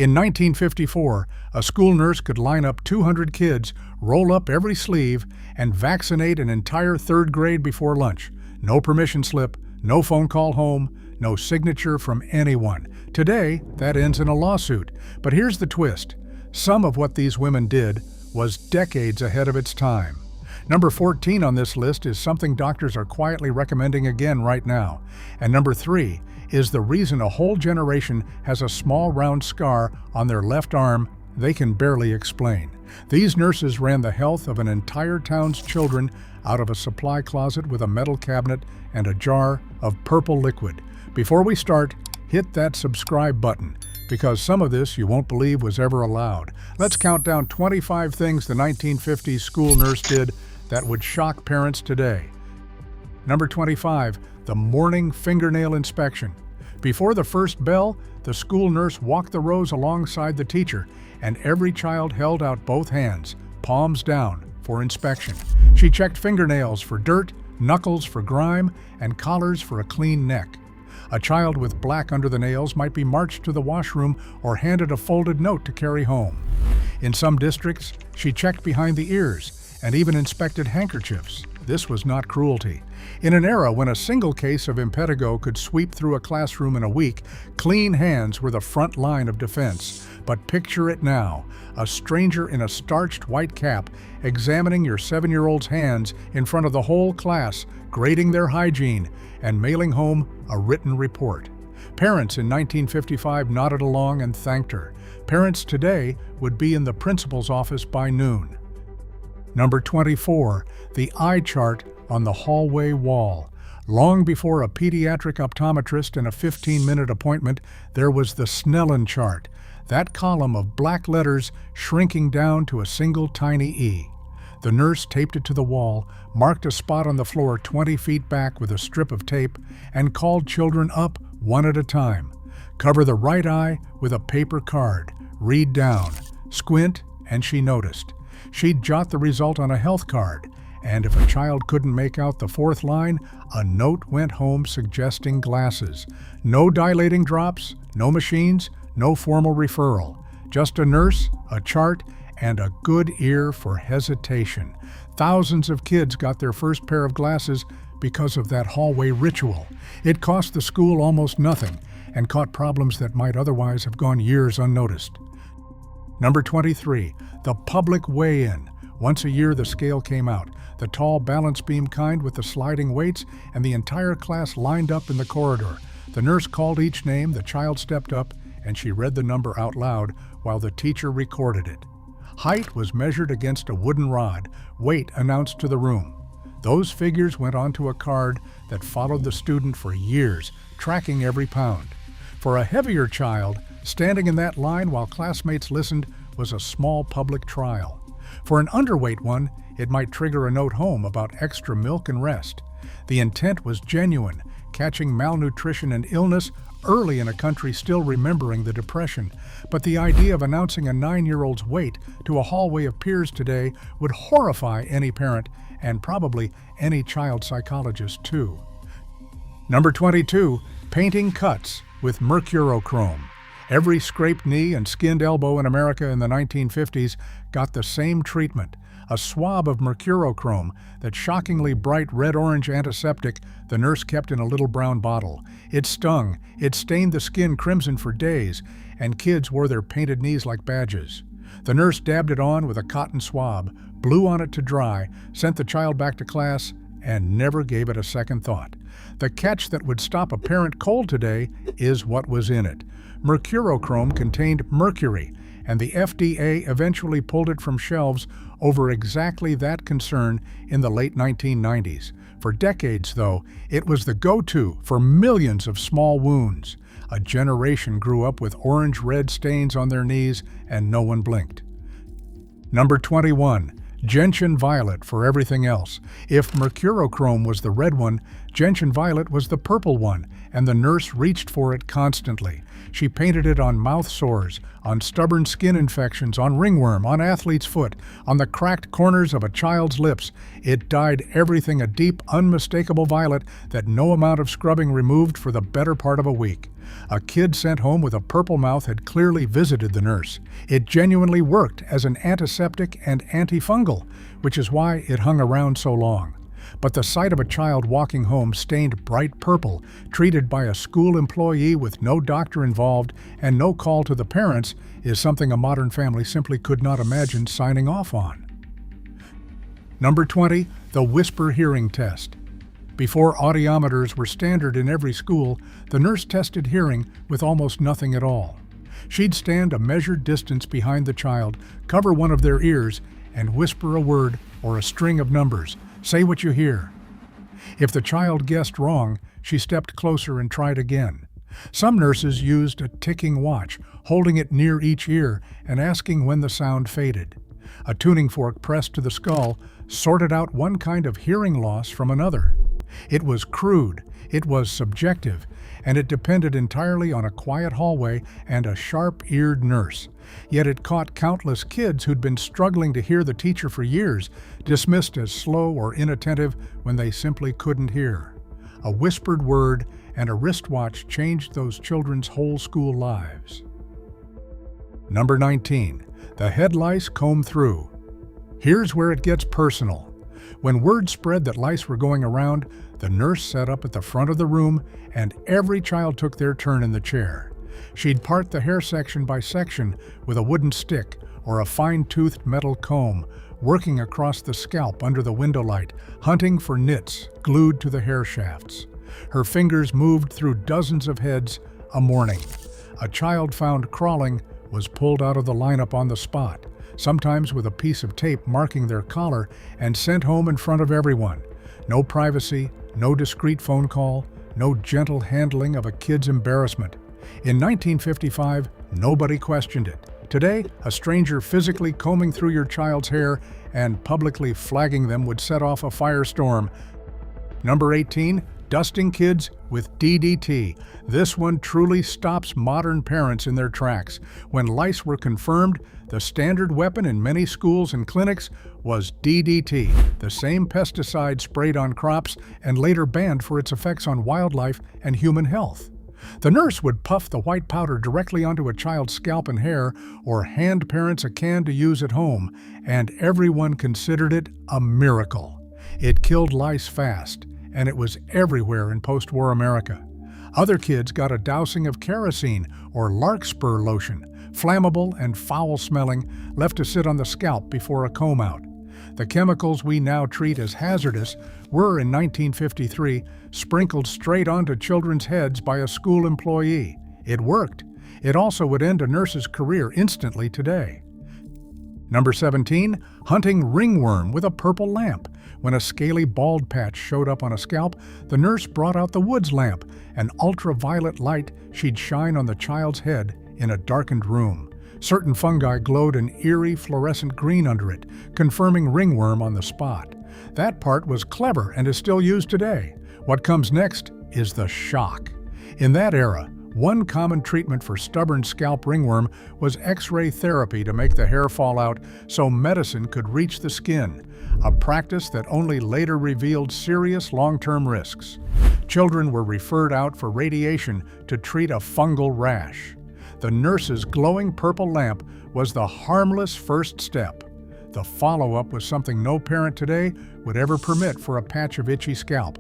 In 1954, a school nurse could line up 200 kids, roll up every sleeve, and vaccinate an entire third grade before lunch. No permission slip, no phone call home, no signature from anyone. Today, that ends in a lawsuit. But here's the twist. Some of what these women did was decades ahead of its time. Number 14 on this list is something doctors are quietly recommending again right now. And number 3 is the reason a whole generation has a small round scar on their left arm they can barely explain. These nurses ran the health of an entire town's children out of a supply closet with a metal cabinet and a jar of purple liquid. Before we start, hit that subscribe button, because some of this you won't believe was ever allowed. Let's count down 25 things the 1950s school nurse did that would shock parents today. Number 25, the morning fingernail inspection. Before the first bell, the school nurse walked the rows alongside the teacher, and every child held out both hands, palms down, for inspection. She checked fingernails for dirt, knuckles for grime, and collars for a clean neck. A child with black under the nails might be marched to the washroom or handed a folded note to carry home. In some districts, she checked behind the ears and even inspected handkerchiefs. This was not cruelty. In an era when a single case of impetigo could sweep through a classroom in a week, clean hands were the front line of defense. But picture it now, a stranger in a starched white cap examining your 7-year-old's hands in front of the whole class, grading their hygiene, and mailing home a written report. Parents in 1955 nodded along and thanked her. Parents today would be in the principal's office by noon. Number 24, the eye chart on the hallway wall. Long before a pediatric optometrist and a 15-minute appointment, there was the Snellen chart, that column of black letters shrinking down to a single tiny E. The nurse taped it to the wall, marked a spot on the floor 20 feet back with a strip of tape, and called children up one at a time. Cover the right eye with a paper card. Read down. Squint, and she noticed. She'd jot the result on a health card, and if a child couldn't make out the fourth line, a note went home suggesting glasses. No dilating drops, no machines, no formal referral. Just a nurse, a chart, and a good ear for hesitation. Thousands of kids got their first pair of glasses because of that hallway ritual. It cost the school almost nothing and caught problems that might otherwise have gone years unnoticed. Number 23, the public weigh-in. Once a year the scale came out, the tall balance beam kind with the sliding weights, and the entire class lined up in the corridor. The nurse called each name, the child stepped up, and she read the number out loud while the teacher recorded it. Height was measured against a wooden rod, weight announced to the room. Those figures went onto a card that followed the student for years, tracking every pound. For a heavier child, standing in that line while classmates listened was a small public trial. For an underweight one, it might trigger a note home about extra milk and rest. The intent was genuine, catching malnutrition and illness early in a country still remembering the Depression. But the idea of announcing a 9-year-old's weight to a hallway of peers today would horrify any parent and probably any child psychologist too. Number 22, painting cuts with mercurochrome. Every scraped knee and skinned elbow in America in the 1950s got the same treatment, a swab of mercurochrome, that shockingly bright red-orange antiseptic the nurse kept in a little brown bottle. It stung, it stained the skin crimson for days, and kids wore their painted knees like badges. The nurse dabbed it on with a cotton swab, blew on it to dry, sent the child back to class, and never gave it a second thought. The catch that would stop a parent cold today is what was in it. Mercurochrome contained mercury, and the FDA eventually pulled it from shelves over exactly that concern in the late 1990s. For decades, though, it was the go-to for millions of small wounds. A generation grew up with orange-red stains on their knees, and no one blinked. Number 21. Gentian violet for everything else. If mercurochrome was the red one, gentian violet was the purple one, and the nurse reached for it constantly. She painted it on mouth sores, on stubborn skin infections, on ringworm, on athlete's foot, on the cracked corners of a child's lips. It dyed everything a deep, unmistakable violet that no amount of scrubbing removed for the better part of a week. A kid sent home with a purple mouth had clearly visited the nurse. It genuinely worked as an antiseptic and antifungal, which is why it hung around so long. But the sight of a child walking home stained bright purple, treated by a school employee with no doctor involved and no call to the parents, is something a modern family simply could not imagine signing off on. Number 20, the whisper hearing test. Before audiometers were standard in every school, the nurse tested hearing with almost nothing at all. She'd stand a measured distance behind the child, cover one of their ears, and whisper a word or a string of numbers. Say what you hear. If the child guessed wrong, she stepped closer and tried again. Some nurses used a ticking watch, holding it near each ear and asking when the sound faded. A tuning fork pressed to the skull sorted out one kind of hearing loss from another. It was crude, it was subjective, and it depended entirely on a quiet hallway and a sharp-eared nurse. Yet it caught countless kids who'd been struggling to hear the teacher for years, dismissed as slow or inattentive when they simply couldn't hear. A whispered word and a wristwatch changed those children's whole school lives. Number 19. The head lice comb through. Here's where it gets personal. When word spread that lice were going around, the nurse sat up at the front of the room and every child took their turn in the chair. She'd part the hair section by section with a wooden stick or a fine-toothed metal comb, working across the scalp under the window light, hunting for nits glued to the hair shafts. Her fingers moved through dozens of heads a morning. A child found crawling was pulled out of the lineup on the spot, sometimes with a piece of tape marking their collar, and sent home in front of everyone. No privacy, no discreet phone call, no gentle handling of a kid's embarrassment. In 1955, nobody questioned it. Today, a stranger physically combing through your child's hair and publicly flagging them would set off a firestorm. Number 18, dusting kids with DDT. This one truly stops modern parents in their tracks. When lice were confirmed, the standard weapon in many schools and clinics was DDT, the same pesticide sprayed on crops and later banned for its effects on wildlife and human health. The nurse would puff the white powder directly onto a child's scalp and hair or hand parents a can to use at home, and everyone considered it a miracle. It killed lice fast, and it was everywhere in post-war America. Other kids got a dousing of kerosene or larkspur lotion, flammable and foul-smelling, left to sit on the scalp before a comb out. The chemicals we now treat as hazardous were, in 1953, sprinkled straight onto children's heads by a school employee. It worked. It also would end a nurse's career instantly today. Number 17, hunting ringworm with a purple lamp. When a scaly bald patch showed up on a scalp, the nurse brought out the woods lamp, an ultraviolet light she'd shine on the child's head in a darkened room. Certain fungi glowed an eerie fluorescent green under it, confirming ringworm on the spot. That part was clever and is still used today. What comes next is the shock. In that era, one common treatment for stubborn scalp ringworm was X-ray therapy to make the hair fall out so medicine could reach the skin, a practice that only later revealed serious long-term risks. Children were referred out for radiation to treat a fungal rash. The nurse's glowing purple lamp was the harmless first step. The follow-up was something no parent today would ever permit for a patch of itchy scalp.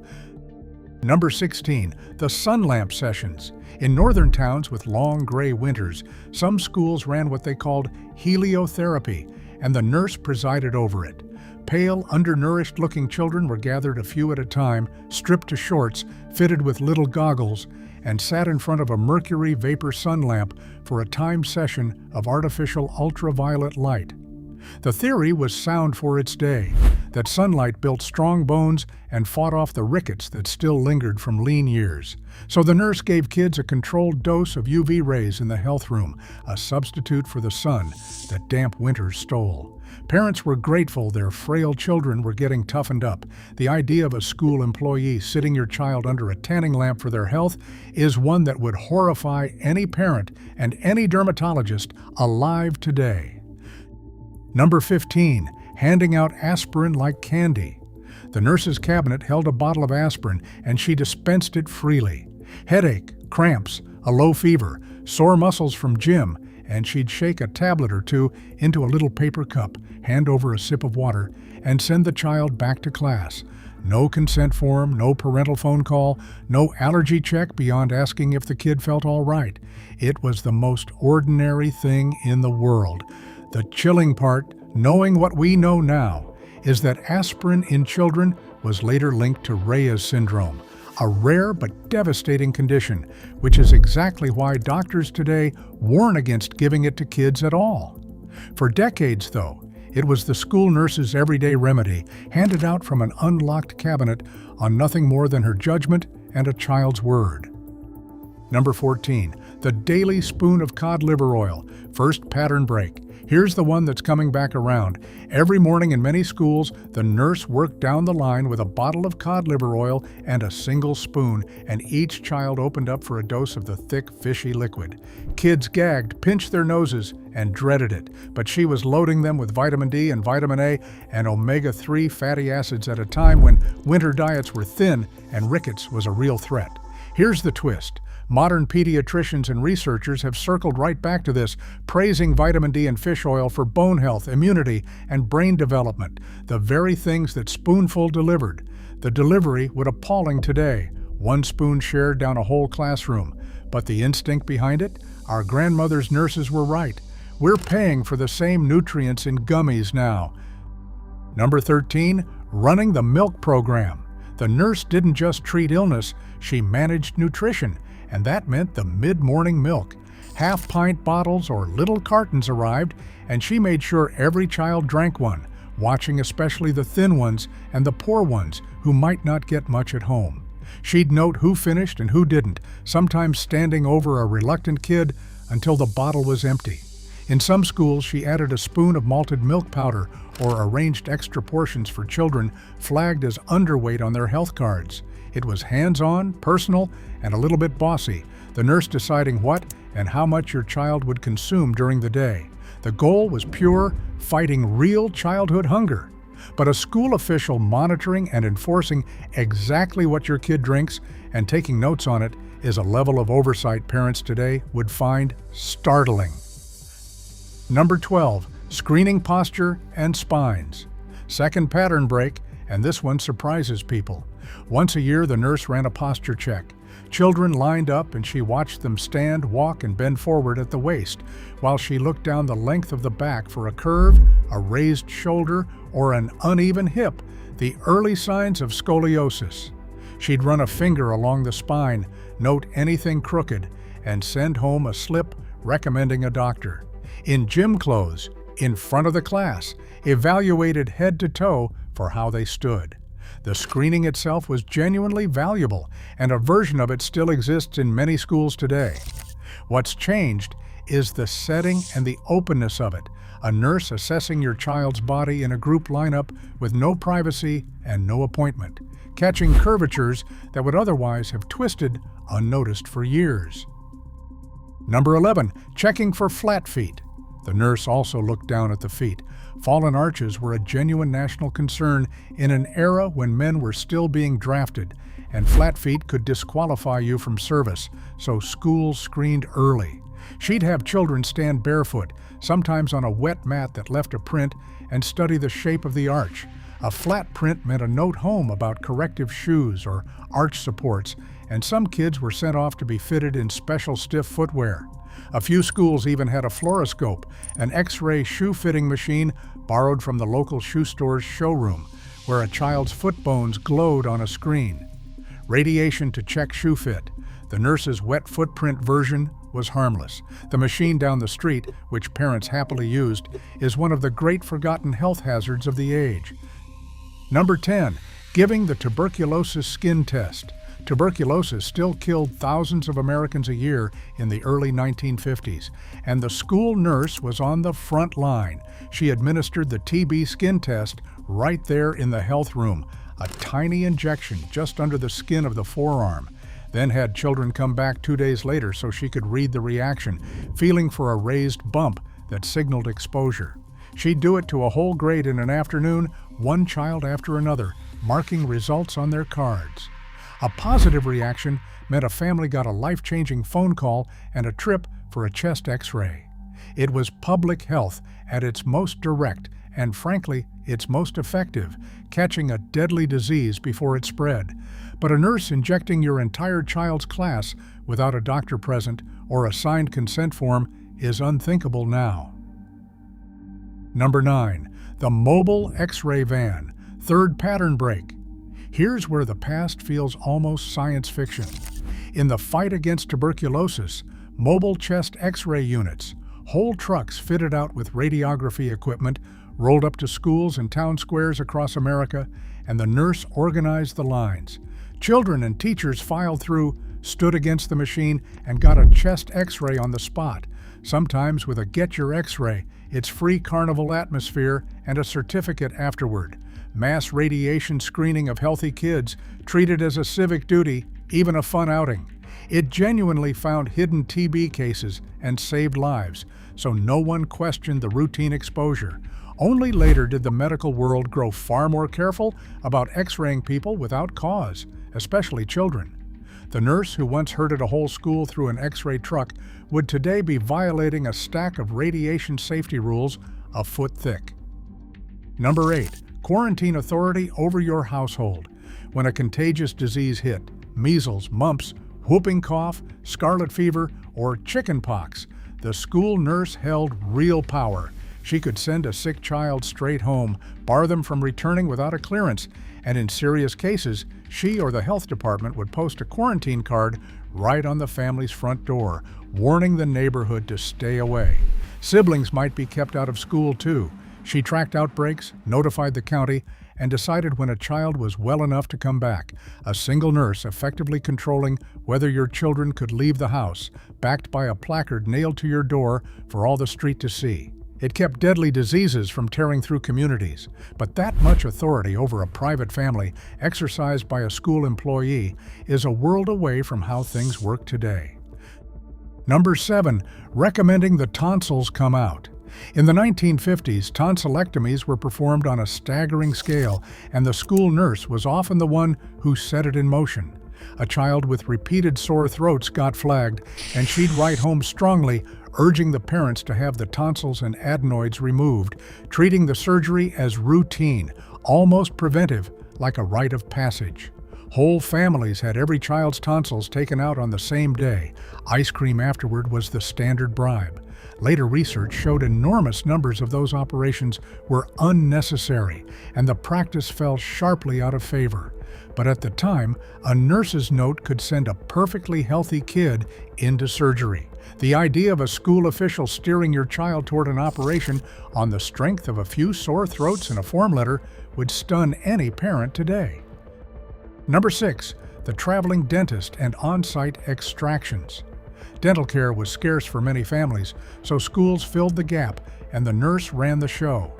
Number 16, the sun lamp sessions. In northern towns with long gray winters, some schools ran what they called heliotherapy, and the nurse presided over it. Pale, undernourished-looking children were gathered a few at a time, stripped to shorts, fitted with little goggles, and sat in front of a mercury vapor sun lamp for a timed session of artificial ultraviolet light. The theory was sound for its day, that sunlight built strong bones and fought off the rickets that still lingered from lean years. So the nurse gave kids a controlled dose of UV rays in the health room, a substitute for the sun that damp winters stole. Parents were grateful their frail children were getting toughened up. The idea of a school employee sitting your child under a tanning lamp for their health is one that would horrify any parent and any dermatologist alive today. Number 15, handing out aspirin like candy. The nurse's cabinet held a bottle of aspirin and she dispensed it freely. Headache, cramps, a low fever, sore muscles from gym, and she'd shake a tablet or two into a little paper cup, hand over a sip of water, and send the child back to class. No consent form, no parental phone call, no allergy check beyond asking if the kid felt all right. It was the most ordinary thing in the world. The chilling part, knowing what we know now, is that aspirin in children was later linked to Reyes syndrome, a rare but devastating condition, which is exactly why doctors today warn against giving it to kids at all. For decades, though, it was the school nurse's everyday remedy, handed out from an unlocked cabinet on nothing more than her judgment and a child's word. Number 14, the daily spoon of cod liver oil, first pattern break. Here's the one that's coming back around. Every morning in many schools, the nurse worked down the line with a bottle of cod liver oil and a single spoon, and each child opened up for a dose of the thick, fishy liquid. Kids gagged, pinched their noses, and dreaded it, but she was loading them with vitamin D and vitamin A and omega-3 fatty acids at a time when winter diets were thin and rickets was a real threat. Here's the twist. Modern pediatricians and researchers have circled right back to this, praising vitamin D and fish oil for bone health, immunity, and brain development, the very things that Spoonful delivered. The delivery would appalling today, one spoon shared down a whole classroom. But the instinct behind it? Our grandmothers' nurses were right. We're paying for the same nutrients in gummies now. Number 13, running the milk program. The nurse didn't just treat illness, she managed nutrition. And that meant the mid-morning milk. Half-pint bottles or little cartons arrived, and she made sure every child drank one, watching especially the thin ones and the poor ones who might not get much at home. She'd note who finished and who didn't, sometimes standing over a reluctant kid until the bottle was empty. In some schools, she added a spoon of malted milk powder or arranged extra portions for children flagged as underweight on their health cards. It was hands-on, personal, and a little bit bossy, the nurse deciding what and how much your child would consume during the day. The goal was pure, fighting real childhood hunger. But a school official monitoring and enforcing exactly what your kid drinks and taking notes on it is a level of oversight parents today would find startling. Number 12, screening posture and spines. Second pattern break, and this one surprises people. Once a year, the nurse ran a posture check. Children lined up and she watched them stand, walk, and bend forward at the waist, while she looked down the length of the back for a curve, a raised shoulder, or an uneven hip, the early signs of scoliosis. She'd run a finger along the spine, note anything crooked, and send home a slip recommending a doctor. In gym clothes, in front of the class, evaluated head to toe for how they stood. The screening itself was genuinely valuable, and a version of it still exists in many schools today. What's changed is the setting and the openness of it, a nurse assessing your child's body in a group lineup with no privacy and no appointment, catching curvatures that would otherwise have twisted unnoticed for years. Number 11, checking for flat feet. The nurse also looked down at the feet. Fallen arches were a genuine national concern in an era when men were still being drafted, and flat feet could disqualify you from service, so schools screened early. She'd have children stand barefoot, sometimes on a wet mat that left a print, and study the shape of the arch. A flat print meant a note home about corrective shoes or arch supports, and some kids were sent off to be fitted in special stiff footwear. A few schools even had a fluoroscope, an X-ray shoe-fitting machine borrowed from the local shoe store's showroom, where a child's foot bones glowed on a screen. Radiation to check shoe fit. The nurse's wet footprint version was harmless. The machine down the street, which parents happily used, is one of the great forgotten health hazards of the age. Number 10, giving the tuberculosis skin test. Tuberculosis still killed thousands of Americans a year in the early 1950s, and the school nurse was on the front line. She administered the TB skin test right there in the health room, a tiny injection just under the skin of the forearm, then had children come back 2 days later so she could read the reaction, feeling for a raised bump that signaled exposure. She'd do it to a whole grade in an afternoon, one child after another, marking results on their cards. A positive reaction meant a family got a life-changing phone call and a trip for a chest X-ray. It was public health at its most direct and, frankly, its most effective, catching a deadly disease before it spread. But a nurse injecting your entire child's class without a doctor present or a signed consent form is unthinkable now. Number 9. The mobile X-ray van. Third pattern break. Here's where the past feels almost science fiction. In the fight against tuberculosis, mobile chest X-ray units, whole trucks fitted out with radiography equipment, rolled up to schools and town squares across America, and the nurse organized the lines. Children and teachers filed through, stood against the machine, and got a chest X-ray on the spot, sometimes with a Get Your X-ray, its free carnival atmosphere, and a certificate afterward. Mass radiation screening of healthy kids, treated as a civic duty, even a fun outing. It genuinely found hidden TB cases and saved lives, so no one questioned the routine exposure. Only later did the medical world grow far more careful about X-raying people without cause, especially children. The nurse who once herded a whole school through an X-ray truck would today be violating a stack of radiation safety rules a foot thick. Number 8. Quarantine authority over your household. When a contagious disease hit, measles, mumps, whooping cough, scarlet fever, or chicken pox, the school nurse held real power. She could send a sick child straight home, bar them from returning without a clearance, and in serious cases, she or the health department would post a quarantine card right on the family's front door, warning the neighborhood to stay away. Siblings might be kept out of school too. She tracked outbreaks, notified the county, and decided when a child was well enough to come back. A single nurse effectively controlling whether your children could leave the house, backed by a placard nailed to your door for all the street to see. It kept deadly diseases from tearing through communities, but that much authority over a private family exercised by a school employee is a world away from how things work today. Number 7. Recommending the tonsils come out. In the 1950s, tonsillectomies were performed on a staggering scale, and the school nurse was often the one who set it in motion. A child with repeated sore throats got flagged, and she'd write home strongly, urging the parents to have the tonsils and adenoids removed, treating the surgery as routine, almost preventive, like a rite of passage. Whole families had every child's tonsils taken out on the same day. Ice cream afterward was the standard bribe. Later research showed enormous numbers of those operations were unnecessary, and the practice fell sharply out of favor. But at the time, a nurse's note could send a perfectly healthy kid into surgery. The idea of a school official steering your child toward an operation on the strength of a few sore throats and a form letter would stun any parent today. Number 6. The traveling dentist and on-site extractions. Dental care was scarce for many families, so schools filled the gap and the nurse ran the show.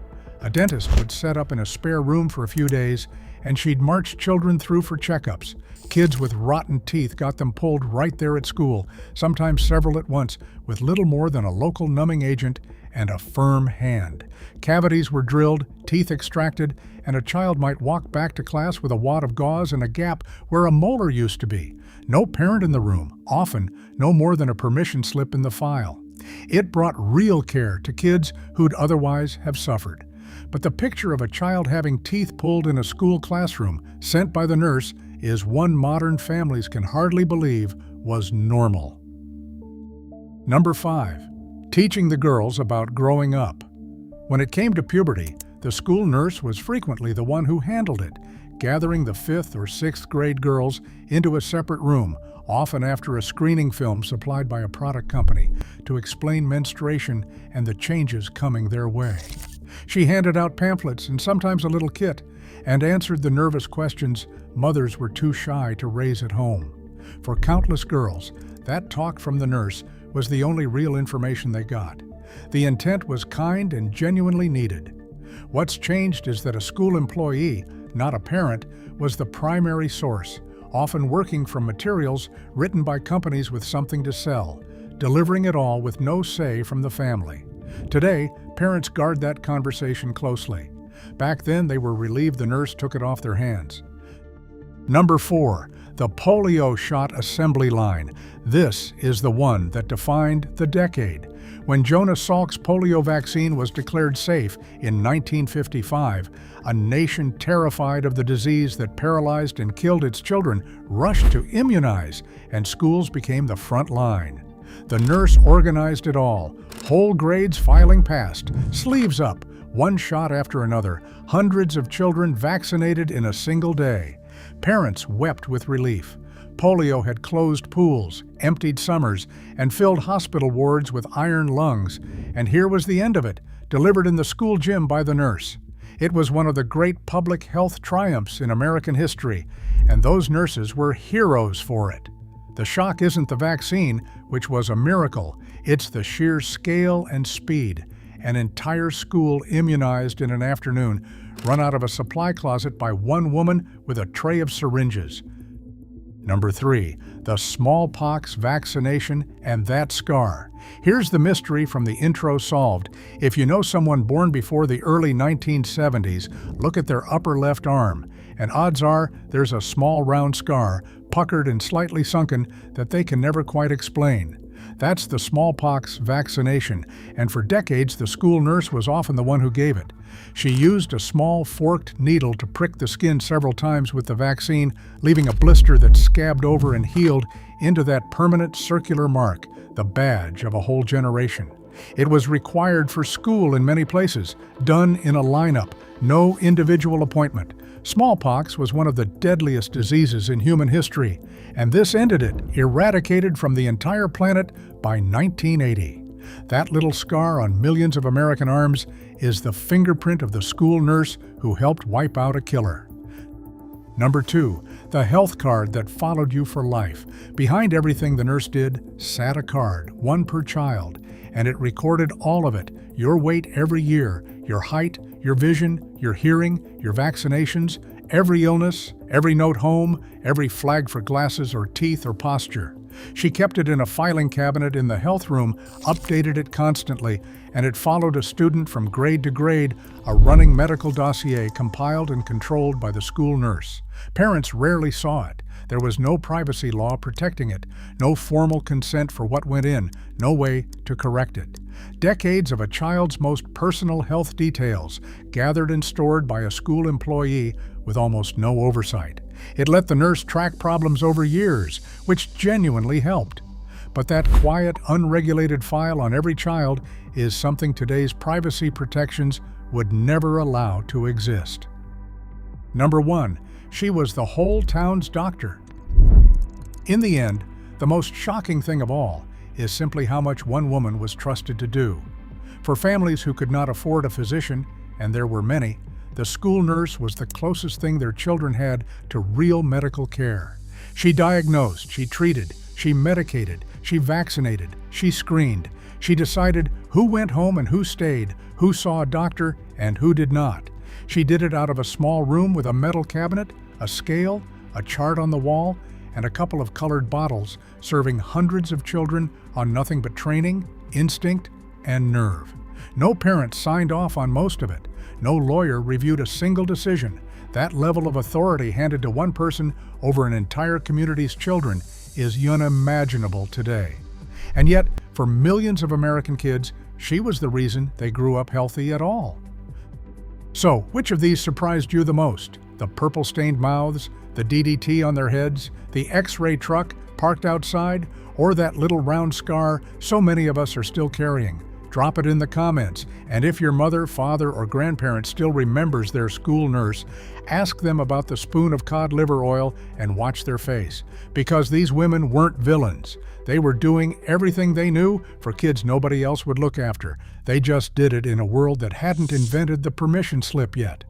A dentist would set up in a spare room for a few days, and she'd march children through for checkups. Kids with rotten teeth got them pulled right there at school, sometimes several at once, with little more than a local numbing agent and a firm hand. Cavities were drilled, teeth extracted, and a child might walk back to class with a wad of gauze and a gap where a molar used to be. No parent in the room, often no more than a permission slip in the file. It brought real care to kids who'd otherwise have suffered. But the picture of a child having teeth pulled in a school classroom, sent by the nurse, is one modern families can hardly believe was normal. Number 5. Teaching the girls about growing up. When it came to puberty, the school nurse was frequently the one who handled it, gathering the 5th or 6th grade girls into a separate room, often after a screening film supplied by a product company, to explain menstruation and the changes coming their way. She handed out pamphlets and sometimes a little kit, and answered the nervous questions mothers were too shy to raise at home. For countless girls, that talk from the nurse was the only real information they got. The intent was kind and genuinely needed. What's changed is that a school employee, not a parent, was the primary source, often working from materials written by companies with something to sell, delivering it all with no say from the family. Today, parents guard that conversation closely. Back then, they were relieved the nurse took it off their hands. Number 4. The polio shot assembly line. This is the one that defined the decade. When Jonas Salk's polio vaccine was declared safe in 1955, a nation terrified of the disease that paralyzed and killed its children rushed to immunize, and schools became the front line. The nurse organized it all, whole grades filing past, sleeves up, one shot after another, hundreds of children vaccinated in a single day. Parents wept with relief. Polio had closed pools, emptied summers, and filled hospital wards with iron lungs. And here was the end of it, delivered in the school gym by the nurse. It was one of the great public health triumphs in American history, and those nurses were heroes for it. The shock isn't the vaccine, which was a miracle. It's the sheer scale and speed. An entire school immunized in an afternoon, run out of a supply closet by one woman with a tray of syringes. Number 3, the smallpox vaccination and that scar. Here's the mystery from the intro solved. If you know someone born before the early 1970s, look at their upper left arm, and odds are there's a small round scar, puckered and slightly sunken, that they can never quite explain. That's the smallpox vaccination, and for decades the school nurse was often the one who gave it. She used a small forked needle to prick the skin several times with the vaccine, leaving a blister that scabbed over and healed into that permanent circular mark, the badge of a whole generation. It was required for school in many places, done in a lineup, no individual appointment. Smallpox was one of the deadliest diseases in human history, and this ended it, eradicated from the entire planet by 1980. That little scar on millions of American arms is the fingerprint of the school nurse who helped wipe out a killer. Number 2, the health card that followed you for life. Behind everything the nurse did sat a card, one per child, and it recorded all of it, your weight every year, your height, your vision, your hearing, your vaccinations, every illness, every note home, every flag for glasses or teeth or posture. She kept it in a filing cabinet in the health room, updated it constantly, and it followed a student from grade to grade, a running medical dossier compiled and controlled by the school nurse. Parents rarely saw it. There was no privacy law protecting it, no formal consent for what went in, no way to correct it. Decades of a child's most personal health details, gathered and stored by a school employee with almost no oversight. It let the nurse track problems over years, which genuinely helped. But that quiet, unregulated file on every child is something today's privacy protections would never allow to exist. Number 1, she was the whole town's doctor. In the end, the most shocking thing of all is simply how much one woman was trusted to do. For families who could not afford a physician, and there were many, the school nurse was the closest thing their children had to real medical care. She diagnosed, she treated, she medicated, she vaccinated, she screened. She decided who went home and who stayed, who saw a doctor and who did not. She did it out of a small room with a metal cabinet, a scale, a chart on the wall, and a couple of colored bottles, serving hundreds of children on nothing but training, instinct, and nerve. No parent signed off on most of it. No lawyer reviewed a single decision. That level of authority handed to one person over an entire community's children is unimaginable today. And yet, for millions of American kids, she was the reason they grew up healthy at all. So, which of these surprised you the most? The purple-stained mouths, the DDT on their heads, the X-ray truck parked outside, or that little round scar so many of us are still carrying? Drop it in the comments, and if your mother, father, or grandparent still remembers their school nurse, ask them about the spoon of cod liver oil and watch their face. Because these women weren't villains. They were doing everything they knew for kids nobody else would look after. They just did it in a world that hadn't invented the permission slip yet.